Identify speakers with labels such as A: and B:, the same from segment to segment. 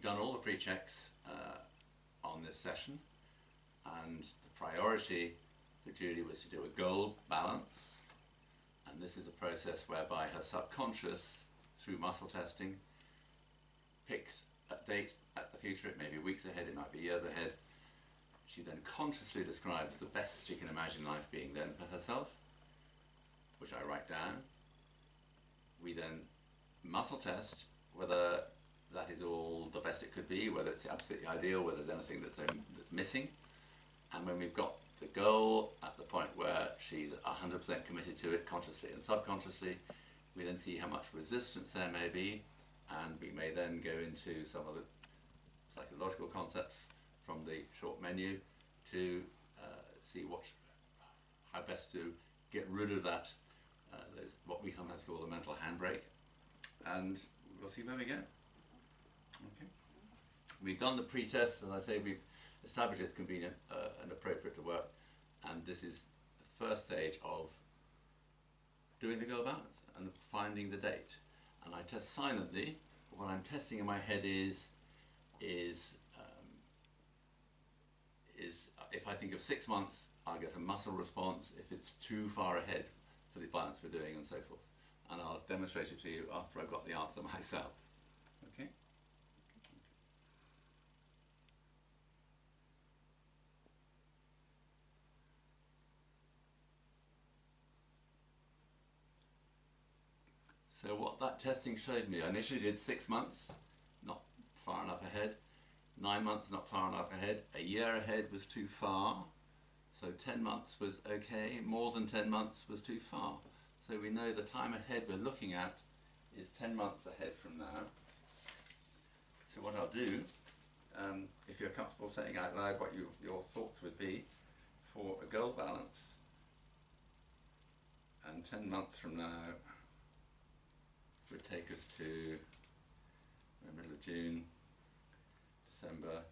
A: done all the pre-checks on this session, and the priority for Julie was to do a goal balance, and this is a process whereby her subconscious, through muscle testing, picks a date at the future. It may be weeks ahead, it might be years ahead. She then consciously describes the best she can imagine life being then for herself, which I write down. We then muscle test whether that is all the best it could be, whether it's absolutely ideal, whether there's anything that's missing. And when we've got the goal at the point where she's 100% committed to it, consciously and subconsciously, we then see how much resistance there may be, and we may then go into some of the psychological concepts from the short menu to see how best to get rid of that, what we sometimes call the mental handbrake, and we'll see where we go. Okay. We've done the pre-test, as I say, we've established it's convenient and appropriate to work, and this is the first stage of doing the goal balance and finding the date. And I test silently. What I'm testing in my head is if I think of 6 months, I'll get a muscle response if it's too far ahead for the balance we're doing, and so forth. And I'll demonstrate it to you after I've got the answer myself. Okay? So what that testing showed me, I initially did 6 months, not far enough ahead. 9 months, not far enough ahead. A year ahead was too far. So 10 months was okay. More than 10 months was too far. So we know the time ahead we're looking at is 10 months ahead from now. So what I'll do, if you're comfortable saying out loud what your thoughts would be for a goal balance, and 10 months from now would take us to the middle of June, December,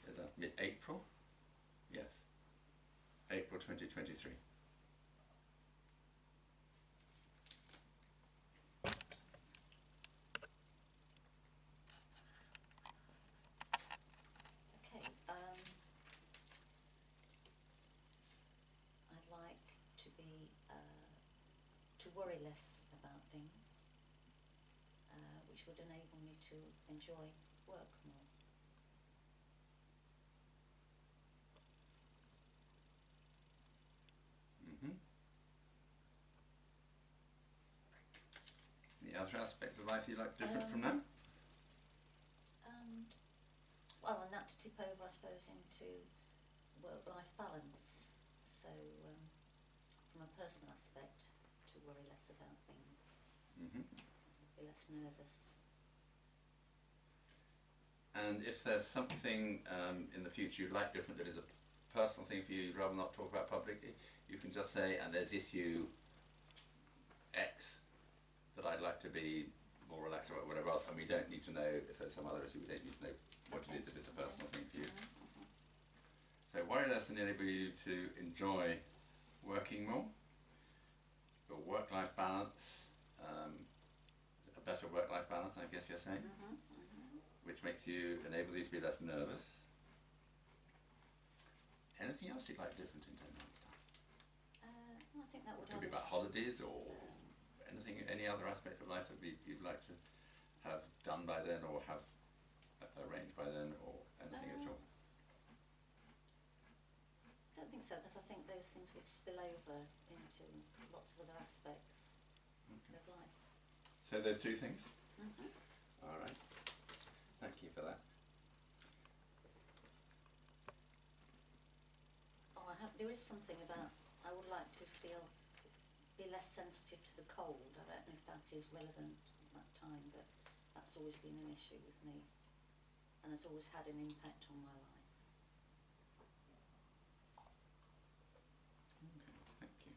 A: is that mid-April? Yes, April 2023.
B: Okay, I'd like to be, to worry less about things, which would enable me to enjoy work more.
A: Any other aspects of life you like different from now?
B: Well, and that to tip over, I suppose, into work-life balance. So, from a personal aspect, to worry less about things, be less nervous.
A: And if there's something in the future you'd like different that is a personal thing for you, you'd rather not talk about publicly, you can just say, and there's issue X that I'd like to be more relaxed about, whatever else, and we don't need to know if there's some other issue, we don't need to know what it is if it's a personal thing for you. So worry less and enable you to enjoy working more, your work-life balance, a better work-life balance, I guess you're saying, which enables you to be less nervous. Anything else you'd like different in 10 months' time?
B: I think that would
A: Could be about holidays or anything, any other aspect of life that you'd like to have done by then, or have arranged by then, or anything at all?
B: I don't think so, because I think those things would spill over into lots of other aspects of life.
A: So those two things? All right. Thank you for that.
B: Oh, there is something about, I would like to be less sensitive to the cold. I don't know if that is relevant at that time, but that's always been an issue with me, and has always had an impact on my life.
A: Okay, thank you.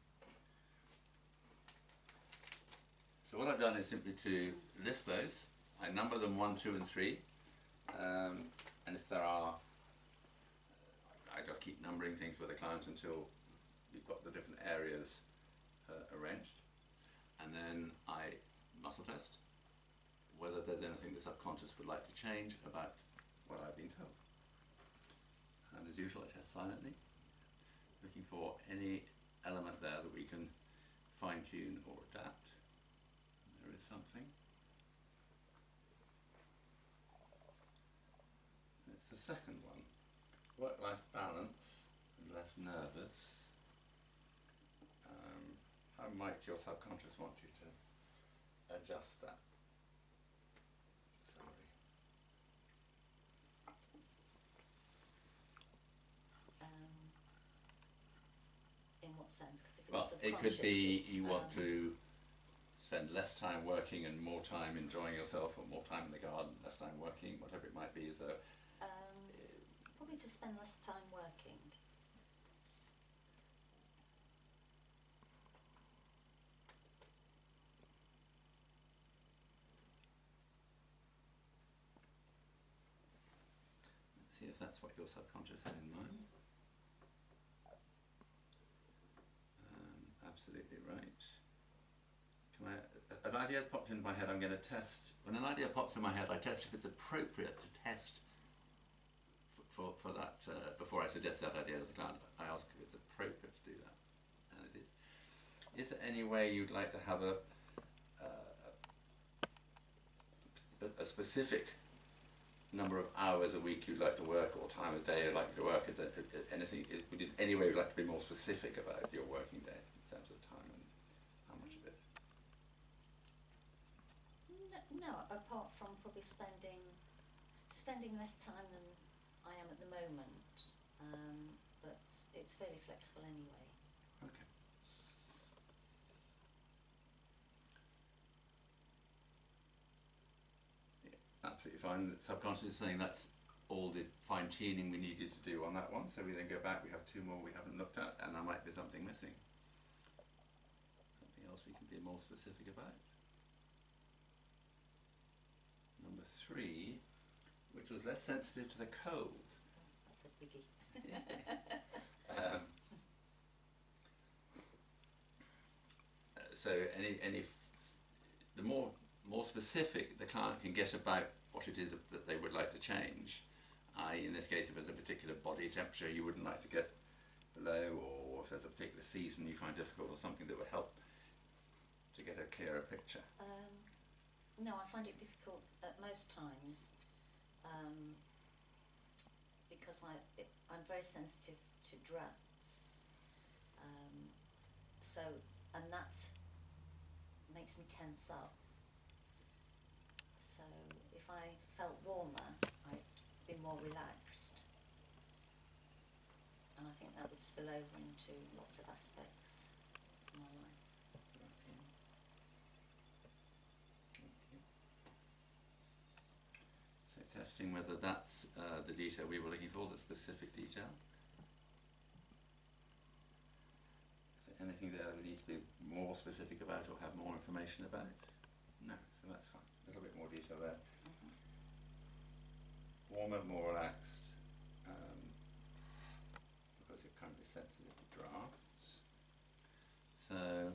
A: So what I've done is simply to list those. I number them 1, 2 and 3, and if there are, I just keep numbering things with the client until you've got the different areas arranged, and then I muscle test whether there's anything the subconscious would like to change about what I've been told. And as usual, I test silently, looking for any element there that we can fine-tune or adapt. There is something. It's the second one. Work-life balance and less nervous. How might your subconscious want you to adjust that? Sorry.
B: In what sense? 'Cause if it's
A: Well, it
B: subconscious,
A: could be
B: it's,
A: you want to spend less time working and more time enjoying yourself, or more time in the garden, less time working, whatever it might be. So
B: probably to spend less time working.
A: let's see if that's what your subconscious had in mind. Absolutely right. An idea has popped into my head. I'm going to test. When an idea pops in my head, I test if it's appropriate to test for that before I suggest that idea to the client. I ask if it's appropriate to do that, and it is. Is there any way you'd like to have a specific number of hours a week you'd like to work, or time of day you'd like to work? Is there anything? Would in any way you'd like to be more specific about your working day in terms of time and how much of it?
B: No, apart from probably spending less time than I am at the moment, but it's fairly flexible anyway.
A: Okay. Yeah, absolutely fine. The subconscious is saying that's all the fine-tuning we needed to do on that one, so we then go back, we have two more we haven't looked at, and there might be something missing. Something else we can be more specific about. Number 3, which was less sensitive to the cold.
B: That's a biggie.
A: So the more specific the client can get about what it is that they would like to change, i.e. in this case if there's a particular body temperature you wouldn't like to get below, or if there's a particular season you find difficult, or something that would help to get a clearer picture.
B: No, I find it difficult at most times, because I'm very sensitive to drafts, and that makes me tense up. So if I felt warmer, I'd be more relaxed, and I think that would spill over into lots of aspects of my life.
A: So testing whether that's the detail we were looking for, the specific detail. Is there anything there we need to be more specific about or have more information about? No, so that's fine. A little bit more detail there.
B: Mm-hmm.
A: Warmer, more relaxed, because it kind of is sensitive to drafts. So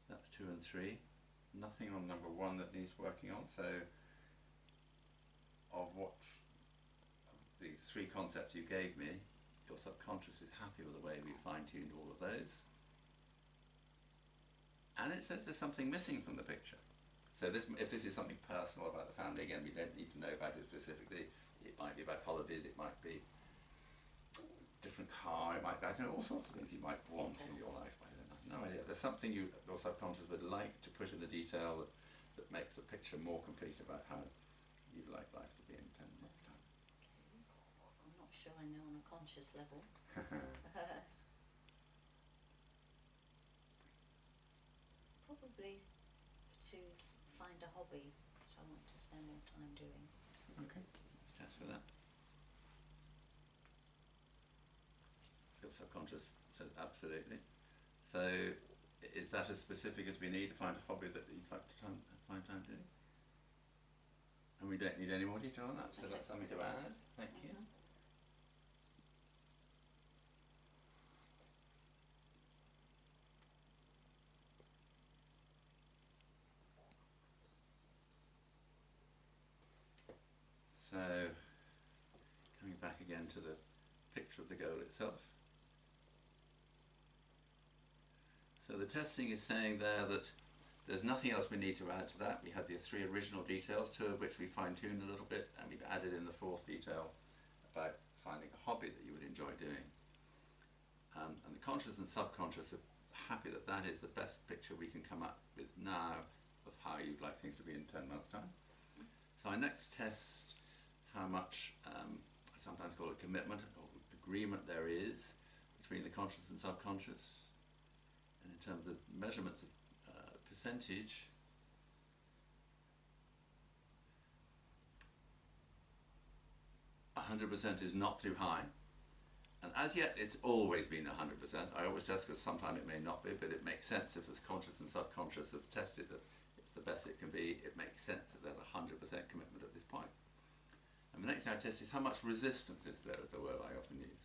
A: that's 2 and 3. Nothing on number 1 that needs working on. So of these 3 concepts you gave me, your subconscious is happy with the way we fine-tuned all of those. And it says there's something missing from the picture. So if this is something personal about the family, again, we don't need to know about it specifically. It might be about holidays, it might be different car, it might be, I don't know, all sorts of things you might want in your life. I don't know, no idea. There's something your subconscious would like to put in the detail that makes the picture more complete about how you'd like life to be in 10 months' time.
B: Okay. I'm not sure I know on a conscious level. Probably to find a hobby which I want to spend more time doing.
A: Okay, let's test for that. Your subconscious says absolutely. So is that as specific as we need to find a hobby that you'd like to find time doing? And we don't need any more detail on that, so that's something to add. Thank you. coming back again to the picture of the goal itself. So the testing is saying there that there's nothing else we need to add to that. We had the 3 original details, 2 of which we fine-tuned a little bit, and we've added in the 4th detail about finding a hobby that you would enjoy doing. And the conscious and subconscious are happy that that is the best picture we can come up with now of how you'd like things to be in 10 months' time. So I next test how much, I sometimes call it commitment or agreement there is between the conscious and subconscious. And in terms of measurements of percentage, %100 is not too high. And as yet, it's always been 100%. I always test because sometimes it may not be, but it makes sense if the conscious and subconscious have tested that it's the best it can be. It makes sense that there's 100% commitment at this point. And the next thing I test is how much resistance is there, is the word I often use,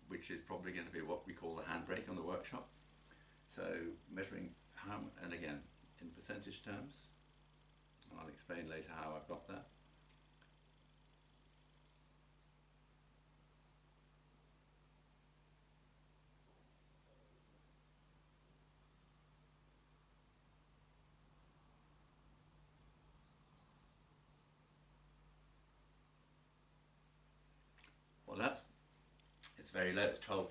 A: which is probably going to be what we call the handbrake on the workshop. So measuring how, and again, in percentage terms, and I'll explain later how I've got there. Well, it's very low, it's 12%,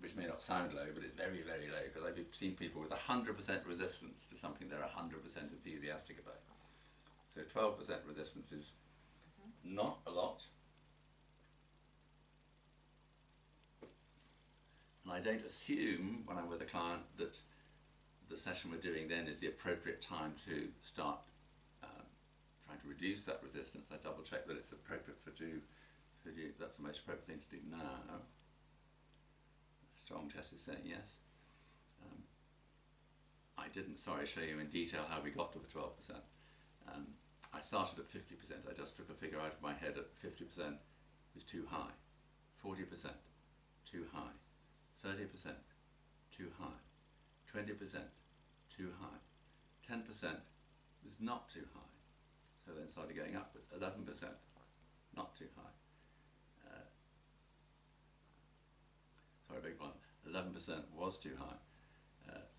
A: which may not sound low, but it's very, very low, because I've seen people with 100% resistance to something they're 100% enthusiastic about. So 12% resistance is not a lot. And I don't assume, when I'm with a client, that the session we're doing then is the appropriate time to start trying to reduce that resistance. I double check that it's appropriate for you. That's the most appropriate thing to do now. The strong test is saying yes. I didn't, show you in detail how we got to the 12%. I started at 50%. I just took a figure out of my head at 50% was too high. 40%, too high. 30%, too high. 20%, too high. 10% was not too high. So then started going upwards. 11%, not too high. Sorry, big one. 11% was too high.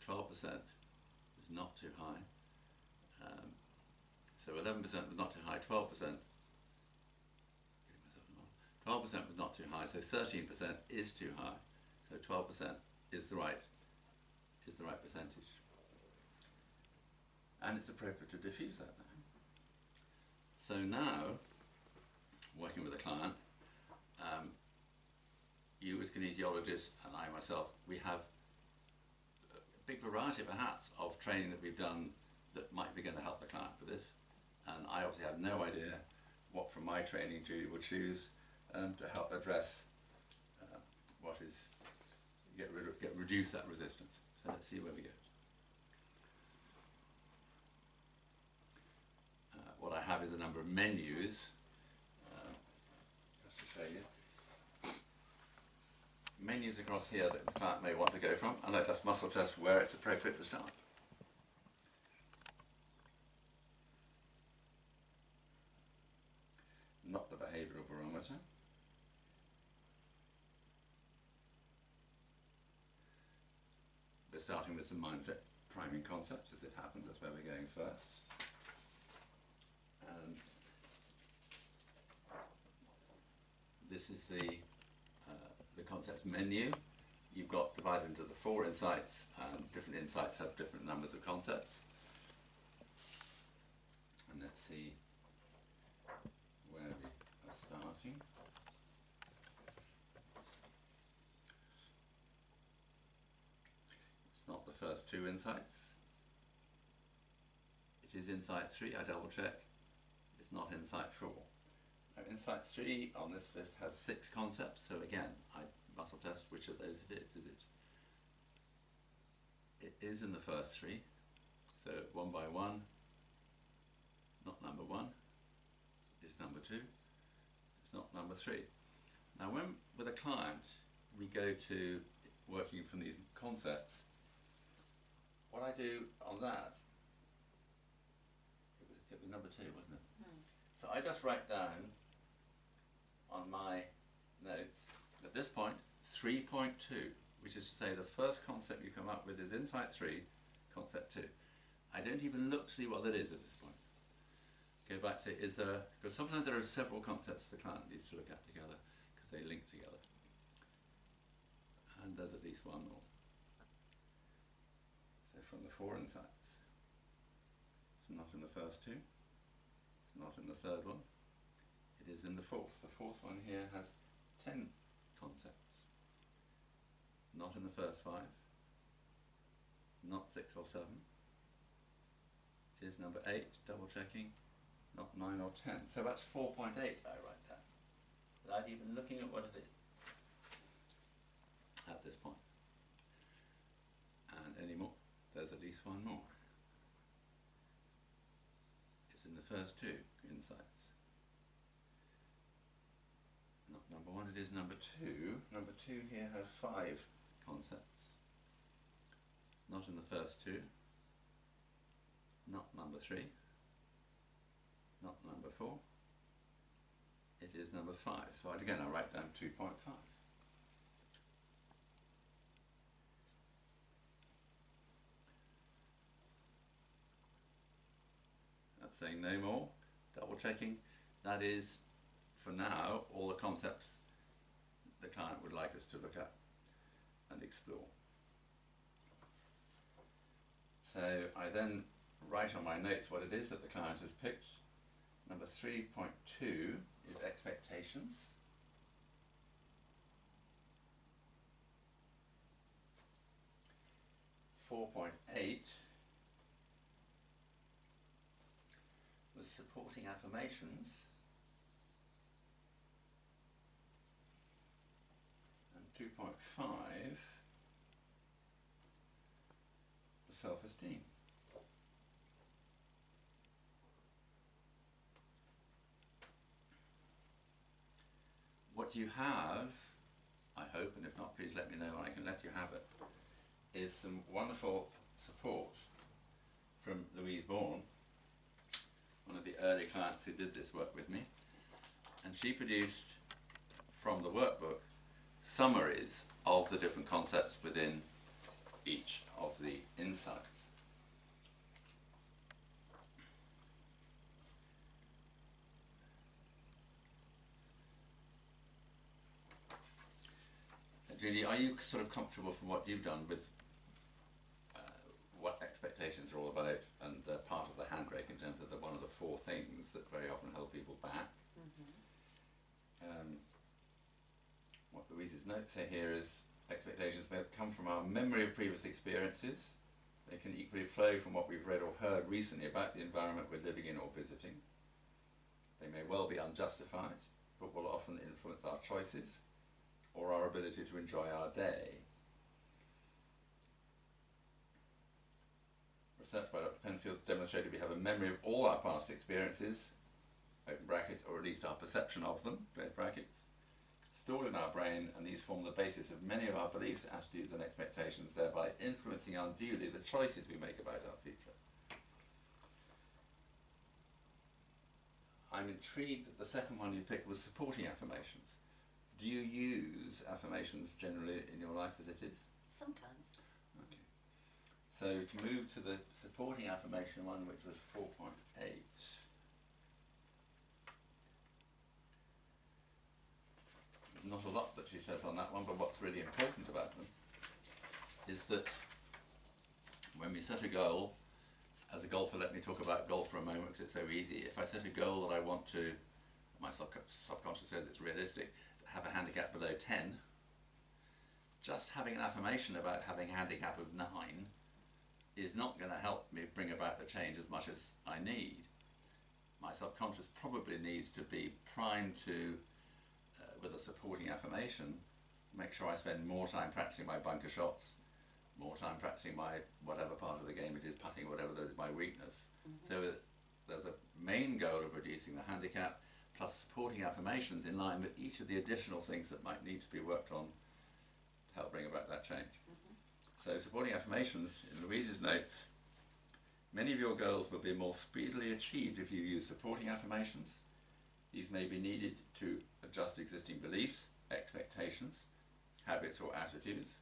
A: 12% was not too high. So 11% was not too high. 12%. 12% was not too high. So 13% is too high. So 12% is the right percentage. And it's appropriate to diffuse that now. So now, working with a client, you as kinesiologists and I myself, we have a big variety perhaps of training that we've done that might be going to help the client with this. And I obviously have no idea what from my training Judy will choose to help address reduce that resistance. So let's see where we go. What I have is a number of menus, just to show you. Menus across here that the client may want to go from, and let us muscle test where it's appropriate to start. Not the behavioural barometer. We're starting with some mindset priming concepts as it happens, that's where we're going first. And this is the concept menu. You've got divided into the 4 insights, and different insights have different numbers of concepts. And let's see where we are starting. It's not the first 2 insights. It is insight 3, I double check. It's not insight 4. Now, insight 3 on this list has 6 concepts, so again, I muscle test which of those it is. It is in the first 3, so 1 by 1, not number 1, is number 2, it's not number 3. Now when with a client we go to working from these concepts, what I do on that, it was number 2, wasn't it? So I just write down on my notes, at this point, 3.2, which is to say the first concept you come up with is Insight 3, Concept 2. I don't even look to see what that is at this point. Go back to, is there, because sometimes there are several concepts the client needs to look at together because they link together. And there's at least one more. So from the 4 insights, it's not in the first 2, it's not in the third one, it is in the fourth. The fourth one here has 10 concepts. Not in the first 5, not 6 or 7. It is number 8, double checking, not 9 or 10. So that's 4.8 I write down, without even looking at what it is at this point. And any more, there's at least one more. It's in the first 2 insights. Not number 1, it is number 2. Number 2 here has 5 concepts. Not in the first 2. Not number 3. Not number 4. It is number 5. So again, I write down 2.5. That's saying no more. Double checking. That is, for now, all the concepts the client would like us to look at and explore. So I then write on my notes what it is that the client has picked. Number 3.2 is expectations. (4.8) was supporting affirmations. And 2.5 was self-esteem. What you have, I hope, and if not, please let me know and I can let you have it, is some wonderful support from Louise Bourne, one of the early clients who did this work with me, and she produced from the workbook summaries of the different concepts within each of the insights. Judy, are you sort of comfortable from what you've done with what expectations are all about and part of the handbrake in terms of one of the 4 things that very often hold people back? Mm-hmm. What Louise's notes say here is expectations may come from our memory of previous experiences. They can equally flow from what we've read or heard recently about the environment we're living in or visiting. They may well be unjustified, but will often influence our choices or our ability to enjoy our day. Research by Dr. Penfield's demonstrated we have a memory of all our past experiences, open brackets, or at least our perception of them, close brackets, stored in our brain, and these form the basis of many of our beliefs, attitudes and expectations, thereby influencing unduly the choices we make about our future. I'm intrigued that the second one you picked was supporting affirmations. Do you use affirmations generally in your life as it is?
B: Sometimes.
A: Okay. So to move to the supporting affirmation one, which was 4.8. There's not a lot that she says on that one, but what's really important about them is that when we set a goal, as a golfer, let me talk about golf for a moment because it's so easy. If I set a goal that I want to, my subconscious says it's realistic, have a handicap below 10, just having an affirmation about having a handicap of 9 is not going to help me bring about the change as much as I need. My subconscious probably needs to be primed to, with a supporting affirmation, make sure I spend more time practicing my bunker shots, more time practicing my whatever part of the game it is, putting, whatever that is my weakness. Mm-hmm. So there's a main goal of reducing the handicap, plus supporting affirmations in line with each of the additional things that might need to be worked on to help bring about that change. Mm-hmm. So supporting affirmations, in Louise's notes, many of your goals will be more speedily achieved if you use supporting affirmations, These may be needed to adjust existing beliefs, expectations, habits or attitudes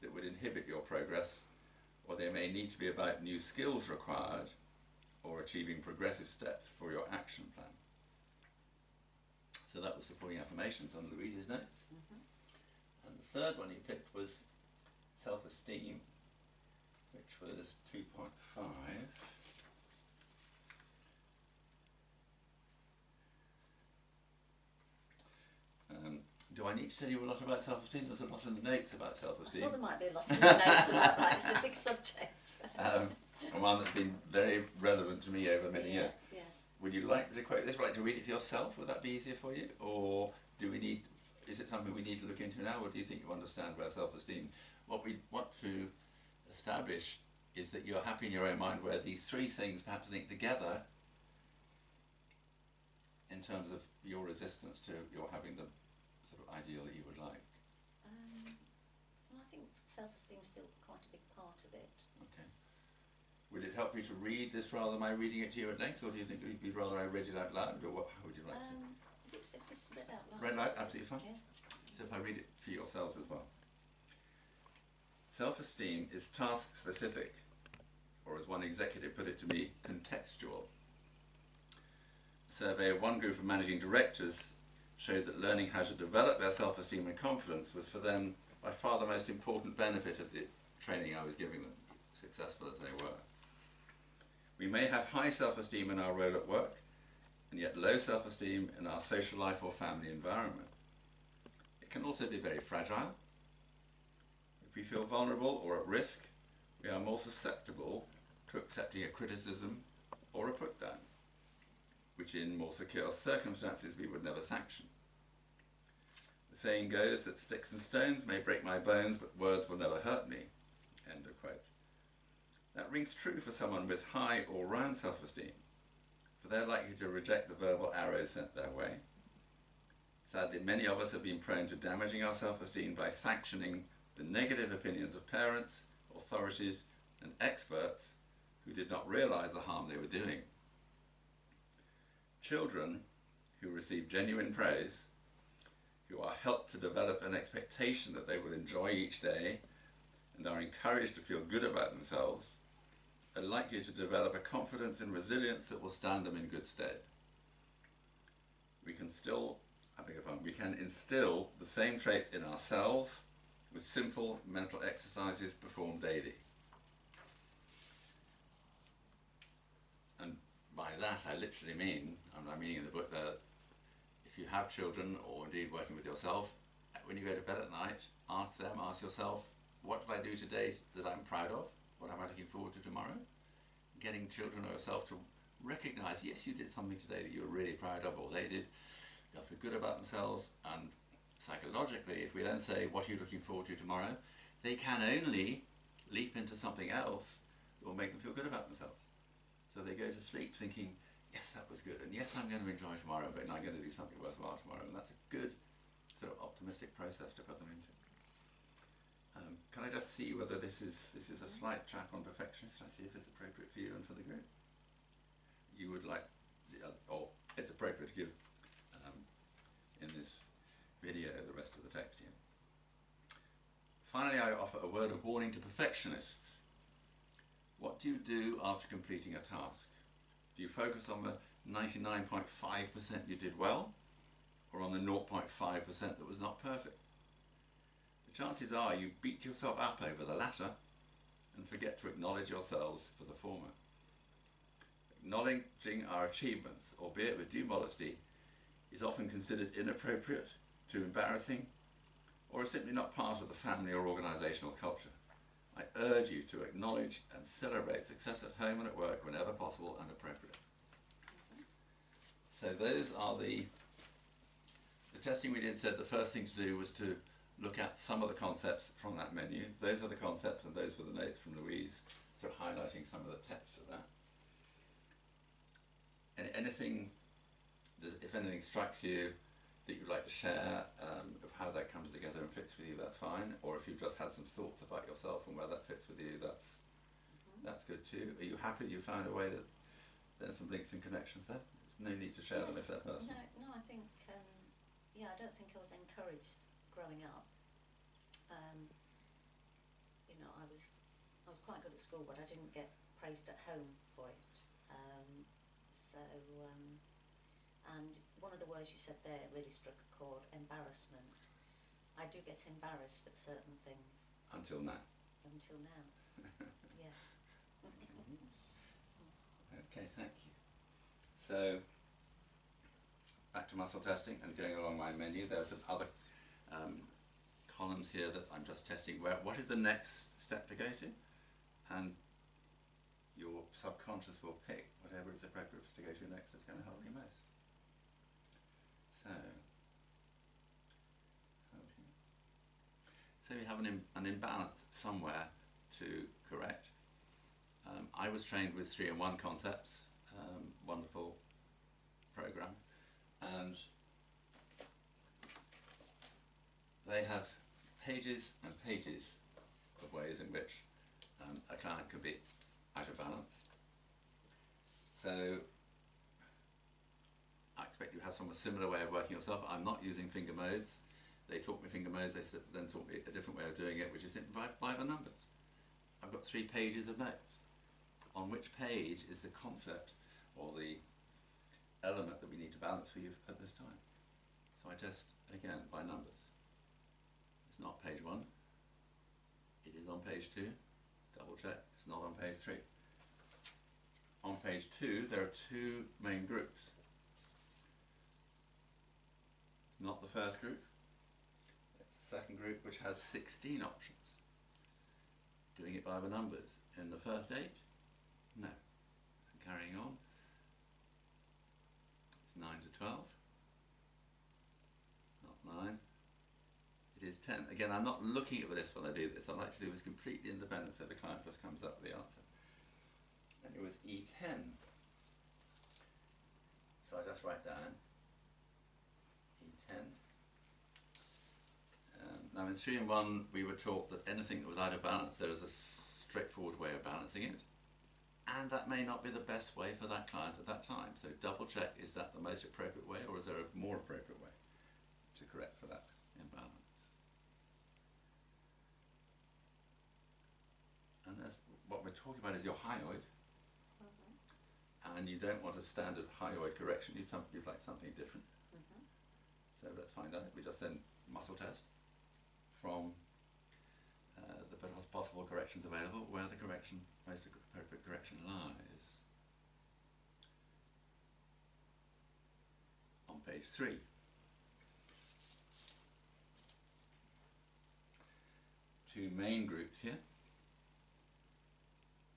A: that would inhibit your progress, or they may need to be about new skills required or achieving progressive steps for your action plan. So that was supporting affirmations on Louise's notes. And the third one you picked was self-esteem, which was 2.5. Do I need to tell you a lot about self-esteem? There's a lot in the notes about self-esteem.
B: I thought there might be a lot in the notes about that. It's a big subject.
A: And one that's been very relevant to me over many years.
B: Yes.
A: Would you like to quote this? Would you like to read it for yourself? Would that be easier for you? Or is it something we need to look into now, or do you think you understand about self-esteem? What we want to establish is that you're happy in your own mind, where these three things perhaps link together in terms of your resistance to your having the sort of ideal that you would like.
B: Well, I think self-esteem is still quite a big part of it.
A: Okay. Would it help you to read this rather than my reading it to you at length, or do you think it would be rather I read it out loud, or what? How would you like to?
B: Read out loud.
A: Read out loud, absolutely fine.
B: Yeah.
A: So if I read it for yourselves as well. Self-esteem is task-specific, or as one executive put it to me, contextual. A survey of one group of managing directors showed that learning how to develop their self-esteem and confidence was for them by far the most important benefit of the training I was giving them, successful as they were. We may have high self-esteem in our role at work, and yet low self-esteem in our social life or family environment. It can also be very fragile. If we feel vulnerable or at risk, we are more susceptible to accepting a criticism or a put-down, which in more secure circumstances we would never sanction. The saying goes that sticks and stones may break my bones, but words will never hurt me. End of quote. That rings true for someone with high or round self-esteem, for they're likely to reject the verbal arrows sent their way. Sadly, many of us have been prone to damaging our self-esteem by sanctioning the negative opinions of parents, authorities, and experts who did not realize the harm they were doing. Children who receive genuine praise, who are helped to develop an expectation that they will enjoy each day and are encouraged to feel good about themselves, are likely to develop a confidence and resilience that will stand them in good stead. We can instill the same traits in ourselves with simple mental exercises performed daily. And by that I literally mean, I'm meaning in the book that if you have children, or indeed working with yourself, when you go to bed at night, ask yourself, what did I do today that I'm proud of? What am I looking forward to tomorrow? Getting children or yourself to recognize, yes, you did something today that you were really proud of, or they did. They'll feel good about themselves, and psychologically, if we then say, what are you looking forward to tomorrow? They can only leap into something else that will make them feel good about themselves. So they go to sleep thinking, yes, that was good, and yes, I'm going to enjoy tomorrow, but I'm going to do something worthwhile tomorrow, and that's a good sort of optimistic process to put them into. Can I just see whether this is a slight track on perfectionist? I see if it's appropriate for you and for the group. You would like, or it's appropriate to give in this video the rest of the text here. Finally, I offer a word of warning to perfectionists. What do you do after completing a task? Do you focus on the 99.5% you did well, or on the 0.5% that was not perfect? The chances are you beat yourself up over the latter and forget to acknowledge yourselves for the former. Acknowledging our achievements, albeit with due modesty, is often considered inappropriate, too embarrassing, or is simply not part of the family or organisational culture. I urge you to acknowledge and celebrate success at home and at work whenever possible and appropriate. So those are the testing we did said the first thing to do was to look at some of the concepts from that menu. Those are the concepts, and those were the notes from Louise, sort of highlighting some of the text of that. And if anything strikes you that you'd like to share of how that comes together and fits with you, that's fine. Or if you've just had some thoughts about yourself and where that fits with you, that's good too. Are you happy you found a way that there's some links and connections there? It's no need to share them if they're personal.
B: No, I think, yeah, I don't think I was encouraged growing up. You know, I was quite good at school, but I didn't get praised at home for it. And one of the words you said there really struck a chord: embarrassment. I do get embarrassed at certain things.
A: Until now.
B: Until now. Yeah.
A: Okay, thank you. So, back to muscle testing and going along my menu. There's some other columns here that I'm just testing. What is the next step to go to? And your subconscious will pick whatever is appropriate to go to next that's going to help you most. So you have an imbalance somewhere to correct. I was trained with 3-in-1 concepts, wonderful program, and they have pages and pages of ways in which a client could be out of balance. So I expect you have some similar way of working yourself. I'm not using finger modes. They taught me finger modes, they then taught me a different way of doing it, which is by the numbers. I've got 3 pages of notes. On which page is the concept or the element that we need to balance for you at this time? So I test again by numbers. It's not page 1. It is on page 2. Double check. It's not on page 3. On page 2 there are 2 main groups. It's not the first group. It's the second group, which has 16 options. Doing it by the numbers. In the first 8? No. Carrying on. It's 9 to 12. Not 9. It is 10. Again, I'm not looking at this when I do this. I like to do this completely independent, so the client just comes up with the answer. And it was E10. So I just write down E10. Now in 3-in-1 we were taught that anything that was out of balance, there was a straightforward way of balancing it. And that may not be the best way for that client at that time. So double check, is that the most appropriate way, or is there a more appropriate way to correct for that imbalance? And that's what we're talking about is your hyoid. And you don't want a standard hyoid correction, you'd like something different. So let's find out. We just then muscle test from the best possible corrections available, where the most appropriate correction lies. On page 3. Two main groups here.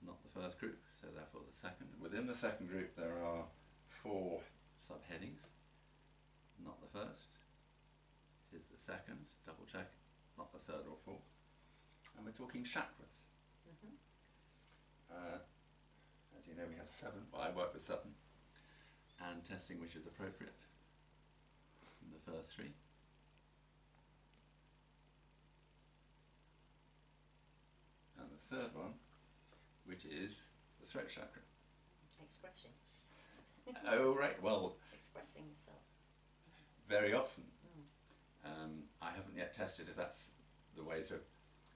A: Not the first group, so therefore the second. Within the second group there are 4 subheadings. Not the first. It is the second. Double check. Not the third or fourth. And we're talking chakras. As you know, we have 7. Well, I work with 7. And testing which is appropriate in the first 3. And the third one, which is the throat chakra.
B: Expression.
A: Oh, right. Well,
B: Expressing yourself.
A: Very often. I haven't yet tested if that's the way to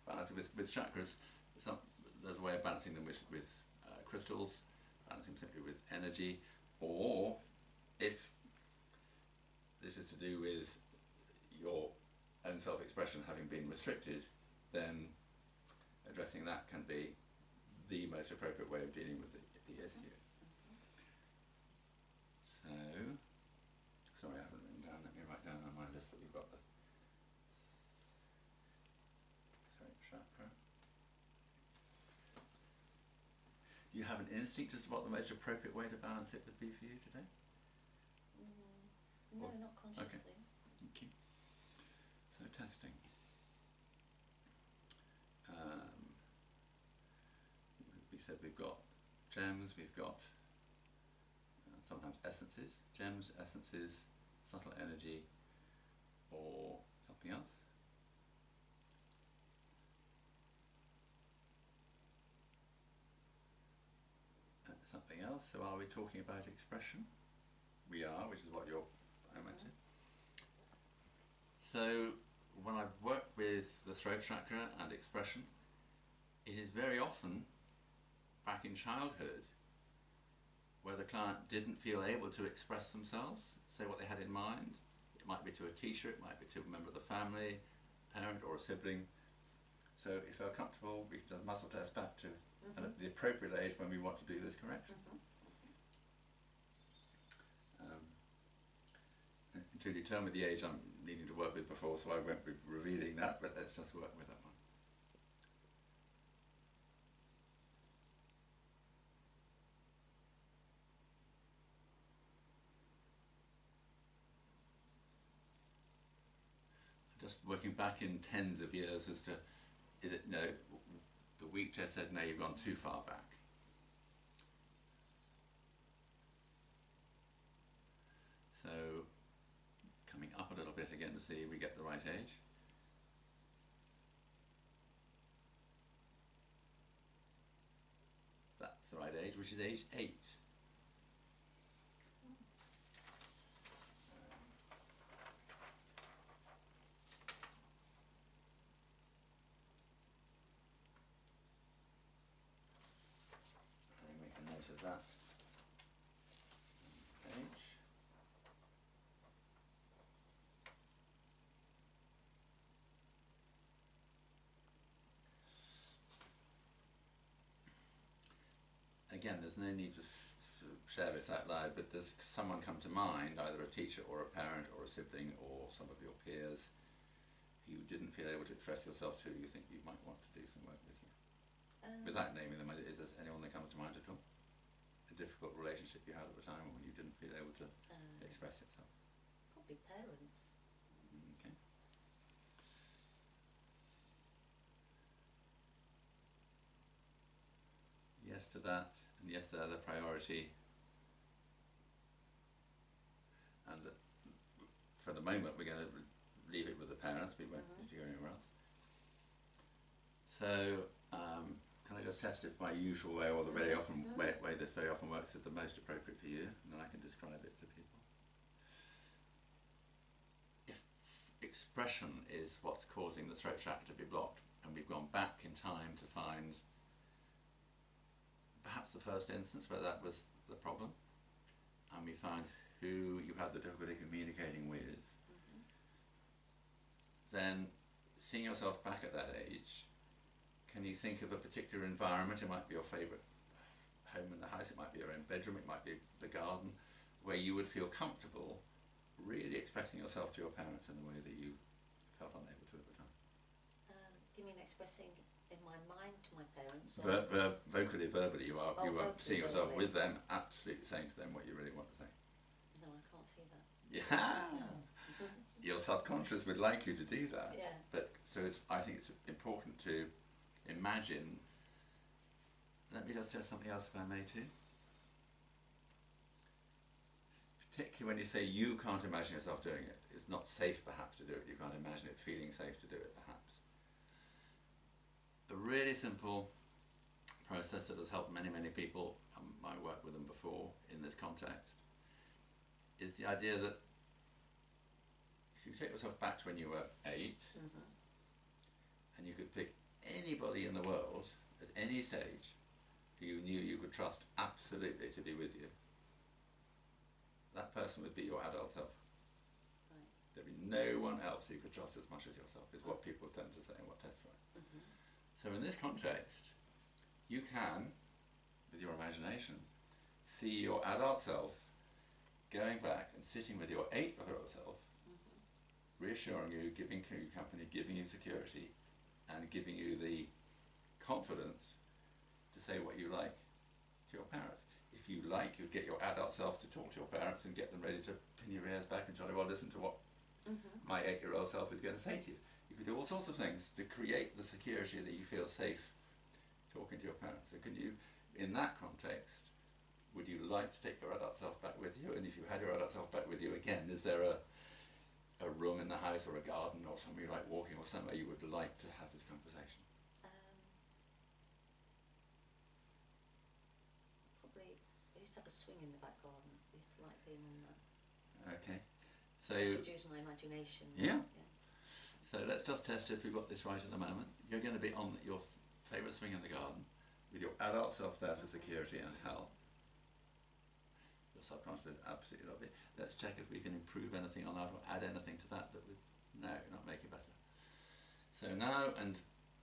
A: balance it with chakras. There's a way of balancing them with crystals, balancing simply with energy, or if this is to do with your own self-expression having been restricted, then addressing that can be the most appropriate way of dealing with the issue. So, sorry I haven't written down, let me write down on my list that we've got the throat chakra. Do you have an instinct as to what the most appropriate way to balance it would be for you today?
B: No, not consciously.
A: Okay. Thank you. So testing. We said we've got gems, we've got sometimes essences. Gems, essences, subtle energy, or something else. Something else. So are we talking about expression? we are, which is what you're went to. So when I've worked with the throat chakra and expression, it is very often back in childhood where the client didn't feel able to express themselves, say what they had in mind. It might be to a teacher, it might be to a member of the family, parent or a sibling. So if you feel comfortable, we can just muscle test back to the appropriate age when we want to do this correction. Julie, tell me the age I'm needing to work with before, so I won't be revealing that, but let's just work with that one. Just working back in tens of years as to, is it, no, the weak test said, no, you've gone too far back. So, coming up a little bit again to see if we get the right age. That's the right age, which is age 8. Make a note of that. Age. Again, there's no need to share this out loud, but does someone come to mind, either a teacher or a parent or a sibling or some of your peers, who you didn't feel able to express yourself to, you think you might want to do some work with you? Without naming them, is there anyone that comes to mind at all? A difficult relationship you had at the time when you didn't feel able to express yourself?
B: Probably parents.
A: Okay. Yes to that, and yes to the other priority. And for the moment we're going to leave it with the parents, we won't need to go anywhere else. So, can I just test if my usual way, or the very often way this very often works, is the most appropriate for you, and then I can describe it to people. If expression is what's causing the throat chakra to be blocked, and we've gone back in time to find perhaps the first instance where that was the problem, and we found who you had the difficulty communicating with, then seeing yourself back at that age, can you think of a particular environment? It might be your favourite home in the house, it might be your own bedroom, it might be the garden, where you would feel comfortable really expressing yourself to your parents in the way that you felt unable to at the time.
B: Do you mean expressing in my mind to my parents?
A: Vocally, verbally, you are seeing yourself
B: verbally.
A: with them, absolutely saying to them what you really want to say.
B: No, I can't see that.
A: Yeah. Your subconscious would like you to do that.
B: Yeah.
A: But so I think it's important to imagine. Let me just test something else if I may too. Particularly when you say you can't imagine yourself doing it, it's not safe perhaps to do it, you can't imagine it feeling safe to do it perhaps. A really simple process that has helped many, many people, I worked with them before in this context, is the idea that if you take yourself back to when you were 8, and you could pick anybody in the world at any stage who you knew you could trust absolutely to be with you, that person would be your adult self.
B: Right.
A: There'd be no one else you could trust as much as yourself, is what people tend to say and what tests right. So in this context, you can, with your imagination, see your adult self going back and sitting with your 8-year-old self, reassuring you, giving you company, giving you security, and giving you the confidence to say what you like to your parents. If you like, you'd get your adult self to talk to your parents and get them ready to pin your ears back and tell you, well, listen to what my 8-year-old self is going to say to you. You could do all sorts of things to create the security that you feel safe talking to your parents. So can you, in that context, would you like to take your adult self back with you? And if you had your adult self back with you again, is there a room in the house or a garden or somewhere you like walking or somewhere you would like to have this conversation?
B: Probably, it's used to have a swing in the back garden. I used to like being on that.
A: Okay. So
B: I could use my imagination.
A: yeah. So let's just test if we've got this right at the moment. You're going to be on your favourite swing in the garden with your adult self there for security and health. Your subconscious is absolutely lovely. Let's check if we can improve anything on that or add anything to that that would, no, not make it better. So now, and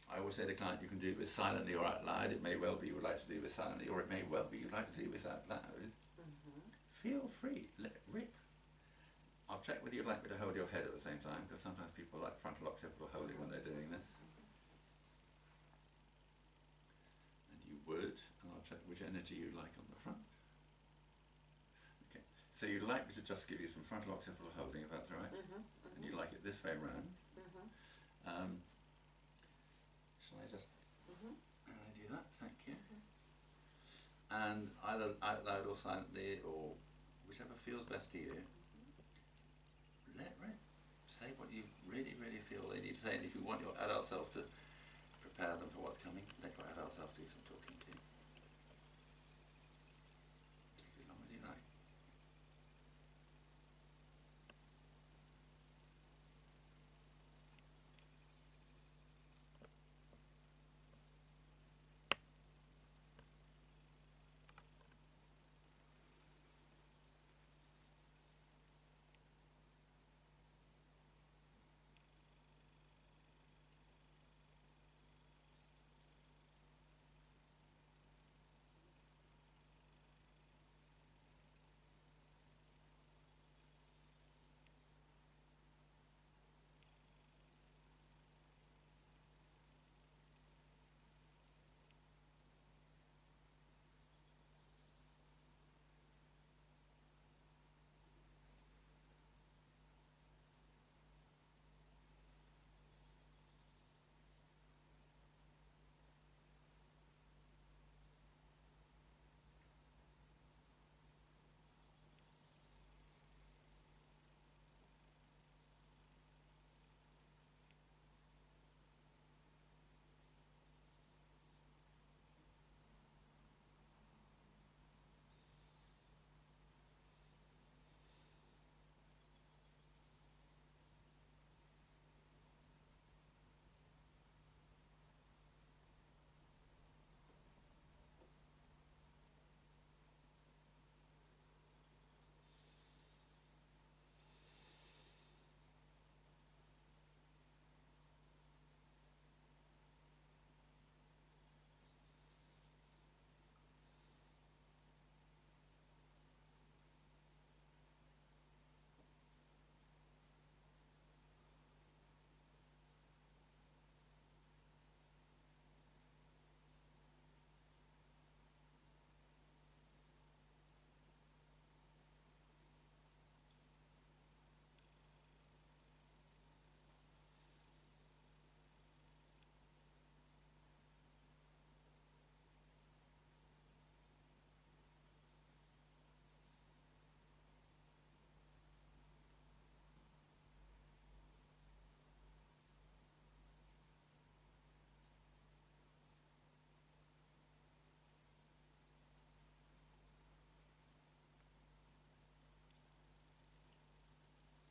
A: I always say to the client, you can do it with silently or out loud. It may well be you would like to do it silently, or it may well be you'd like to do it out loud. Feel free, let it rip. I'll check whether you'd like me to hold your head at the same time, because sometimes people like frontal occipital holding when they're doing this. And you would, and I'll check which energy you like on the front. Okay, so you'd like me to just give you some frontal occipital holding, if that's all right? And you like it this way round. Shall I just do that? Thank you. And either out loud or silently, or whichever feels best to you. Let rip. Say what you really, really feel they need to say, and if you want your adult self to prepare them for what's coming, let your adult self do some talking too. Take as long as you like.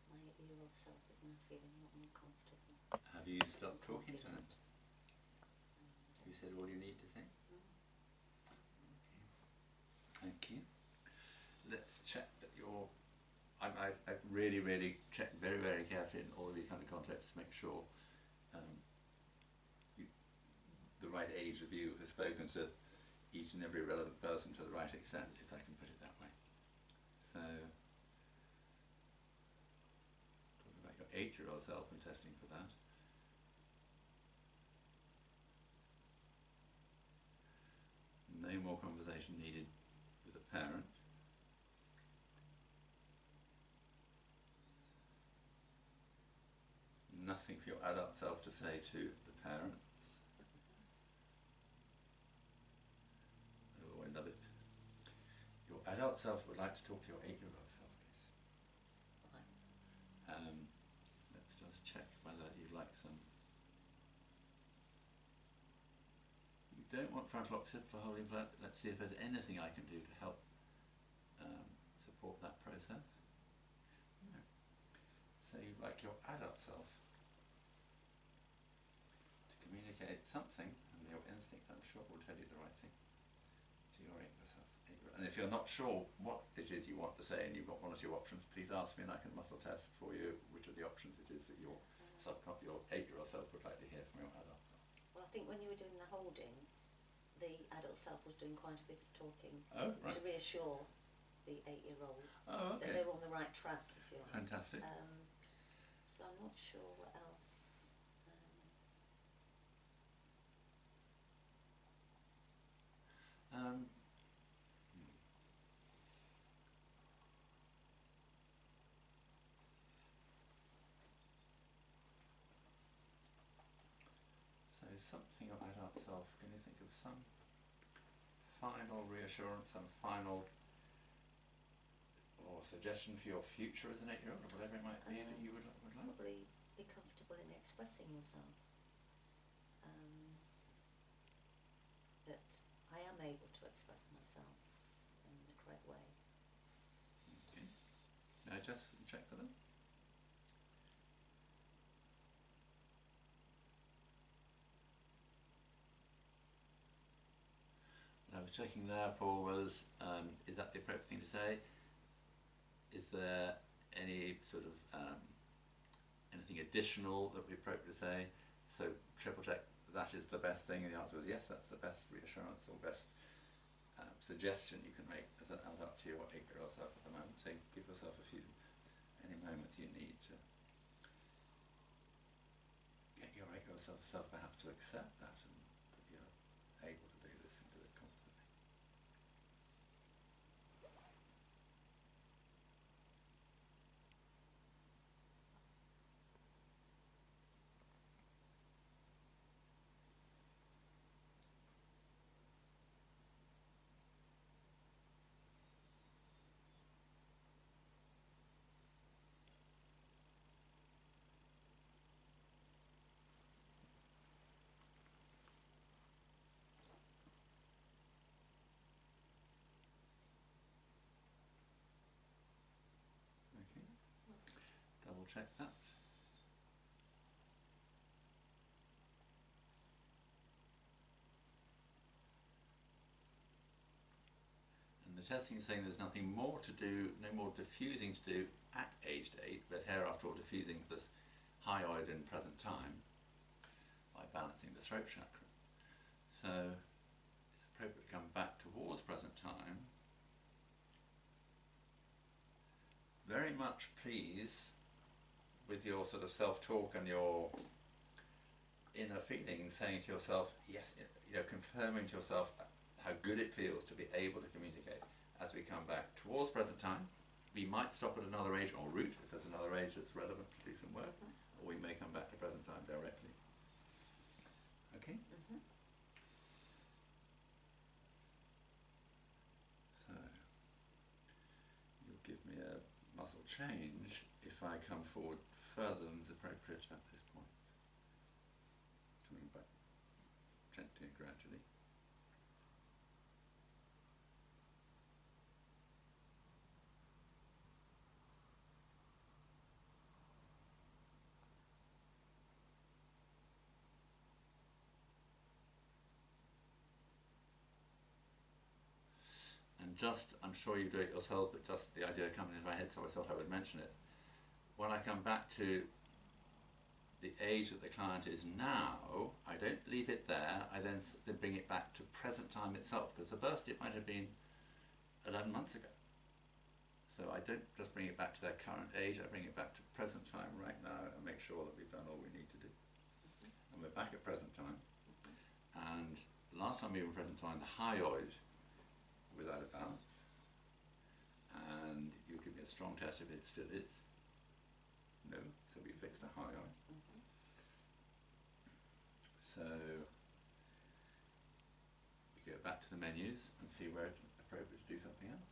B: My 8-year-old self is now feeling a lot more comfortable.
A: Have you stopped talking to them? Have you said all you need to say? Thank you. Let's check that you're... I really, really check very, very carefully in all of these kind of contexts to make sure the right age of you has spoken to each and every relevant person to the right extent, if I can put it that way. So, talking about your 8-year-old self and testing for that. No more conversation needed with a parent. Nothing for your adult self to say to the parents. Oh, I love it. Your adult self would like to talk to your 8-year-old self, please. Let's just check whether you'd like some. You don't want frontal occipital holding flat. Let's see if there's anything I can do to help support that process. Yeah. So you'd like your adult self to communicate something, and your instinct, I'm sure, will tell you the right thing to your 8-year-old self. And if you're not sure what it is you want to say and you've got one or two options, please ask me and I can muscle test for you which of the options it is that your 8-year-old self would like to hear from your adult self.
B: Well, I think when you were doing the holding, the adult self was doing quite a bit of talking to reassure the 8-year-old that they were on the right track, if you like.
A: Fantastic.
B: So I'm not sure what else.
A: So something of adult self, can you think of some final reassurance, some final or suggestion for your future as an 8-year-old, or whatever it might be that you would like?
B: Probably be comfortable in expressing yourself. That I am able to express myself in the correct way.
A: Okay. May I just check for them? What I was checking there, Paul, was is that the appropriate thing to say? Is there any sort of anything additional that would be appropriate to say? So triple check that is the best thing, and the answer was yes, that's the best reassurance or best suggestion you can make as an adult to your 8-year-old self at the moment. So give yourself any moments you need to get your 8-year-old self perhaps to accept that and that you're able to do this and do it confidently. Double check that. And the testing is saying there's nothing more to do, no more diffusing to do at aged 8, but here after all diffusing this hyoid in present time by balancing the throat chakra. So it's appropriate to come back towards present time. Very much pleased with your sort of self-talk and your inner feeling, saying to yourself, yes, confirming to yourself how good it feels to be able to communicate as we come back towards present time. We might stop at another age en route if there's another age that's relevant to do some work, or we may come back to present time directly. Okay? So, you'll give me a muscle change if I come forward further than is appropriate at this point. Coming back gently and gradually. And just, I'm sure you do it yourself, but just the idea coming into my head, so I thought I would mention it. When I come back to the age that the client is now, I don't leave it there, I then bring it back to present time itself, because the birth date might have been 11 months ago. So I don't just bring it back to their current age, I bring it back to present time right now and make sure that we've done all we need to do. And we're back at present time. And last time we were in present time, the hyoid was out of balance. And you give me a strong test if it still is. No, so we fixed the hyoid. So we go back to the menus and see where it's appropriate to do something else.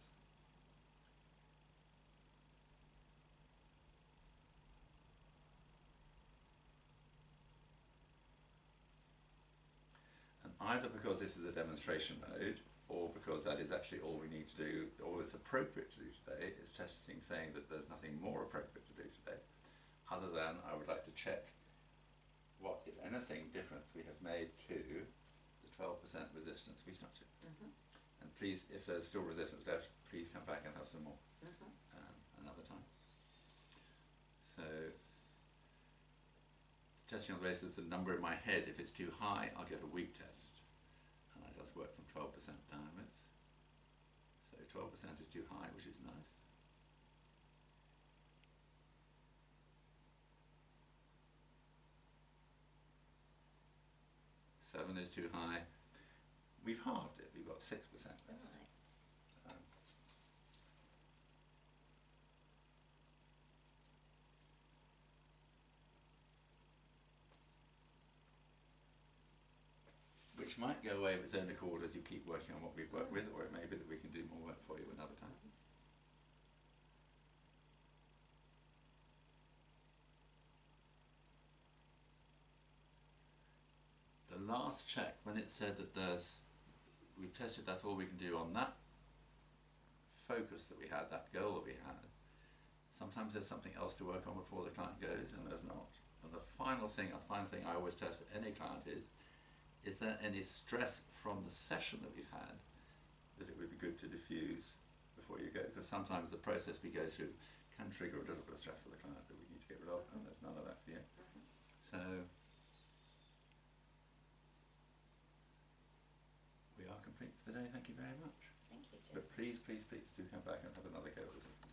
A: And either because this is a demonstration mode, or because that is actually all we need to do, all it's appropriate to do today, is testing saying that there's nothing more appropriate to do today, other than I would like to check what, if anything, difference we have made to the 12% resistance we stuck to.
B: Mhm.
A: And please, if there's still resistance left, please come back and have some more
B: Mhm.
A: another time. So, testing on the basis of the number in my head, if it's too high, I'll get a weak test. And I just work from 12% downwards. So 12% is too high, which is nice. Seven is too high. We've halved it, we've got 6% left.
B: Right.
A: Which might go away of its own accord as you keep working on what we've worked with, or it may be that we can do more work for you another time. The last check, when it said that we've tested, that's all we can do on that focus that we had, that goal that we had. Sometimes there's something else to work on before the client goes, and there's not. And the final thing I always test for any client is there any stress from the session that we've had that it would be good to diffuse before you go? Because sometimes the process we go through can trigger a little bit of stress for the client that we need to get rid of, and there's none of that for you. So we are complete for today. Thank you very much.
B: Thank you, Jim.
A: But please, please, please do come back and have another go with it.